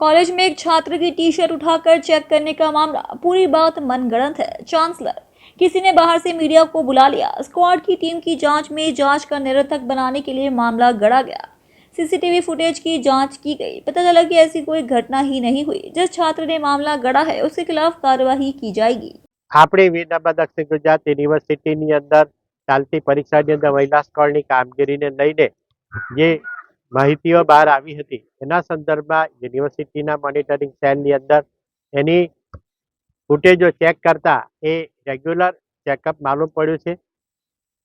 College में एक छात्र की टी शर्ट उठाकर चेक करने का मामला, पूरी बात मनगढ़ंत है। चांसलर किसी ने बाहर से मीडिया को बुला लिया। स्क्वाड की टीम की जांच में जांच का निरर्थक बनाने के लिए मामला गढ़ा गया। सीसीटीवी फुटेज की जांच की गई। पता चला कि ऐसी कोई घटना ही नहीं हुई। जिस छात्र ने मामला गढ़ा है उसके खिलाफ कार्यवाही की जाएगी। આપણી વીરનર્મદા દક્ષિણ ગુજરાત યુનિવર્સિટીની અંદર ચાલતી પરીક્ષાની અંદર મહિલા સ્કોડની કામગીરીને લઈને જે માહિતીઓ બહાર આવી હતી એના સંદર્ભમાં યુનિવર્સિટીના મોનિટરિંગ સેલની અંદર એની ફૂટેજો ચેક કરતા એ રેગ્યુલર ચેકઅપ માલુમ પડ્યું છે।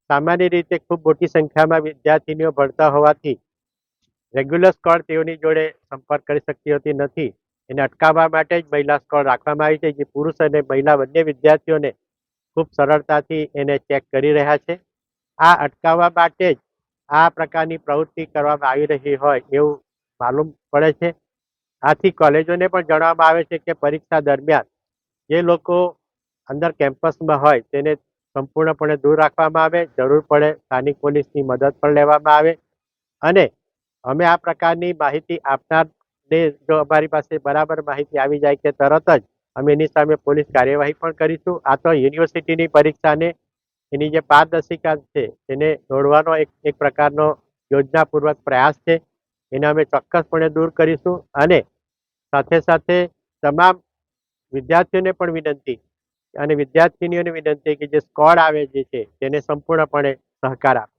સામાન્ય રીતે ખૂબ મોટી સંખ્યામાં વિદ્યાર્થીનીઓ ભણતા હોવાથી રેગ્યુલર સ્કોડ તેઓની જોડે સંપર્ક કરી શકતી હોતી નથી। એને અટકાવવા માટે જ મહિલા સ્કોડ રાખવામાં આવી છે, જે પુરુષ અને મહિલા બંને વિદ્યાર્થીઓને ખૂબ સરળતાથી એને ચેક કરી રહ્યા છે। આ અટકાવવા માટે જ આ પ્રકારની પ્રવૃત્તિ કરવામાં આવી રહી હોય એવું માલુમ પડે છે। આથી કોલેજોને પણ જણાવવામાં આવે છે કે પરીક્ષા દરમિયાન જે લોકો અંદર કેમ્પસમાં હોય તેને સંપૂર્ણપણે દૂર રાખવામાં આવે। જરૂર પડે સ્થાનિક પોલીસની મદદ પણ લેવામાં આવે અને અમે આ પ્રકારની માહિતી આપનારને જો અમારી પાસે બરાબર માહિતી આવી જાય કે તરત જ અમે એની સામે પોલીસ કાર્યવાહી પણ કરીશું। આ તો યુનિવર્સિટીની પરીક્ષાને એની જે પારદર્શિકા છે તેને દોડવાનો એક પ્રકારનો યોજનાપૂર્વક પ્રયાસ છે, એને અમે ચોક્કસપણે દૂર કરીશું। અને સાથે સાથે તમામ વિદ્યાર્થીઓને પણ વિનંતી અને વિદ્યાર્થીનીઓને વિનંતી કે જે સ્કોડ આવે જે છે તેને સંપૂર્ણપણે સહકાર આપે।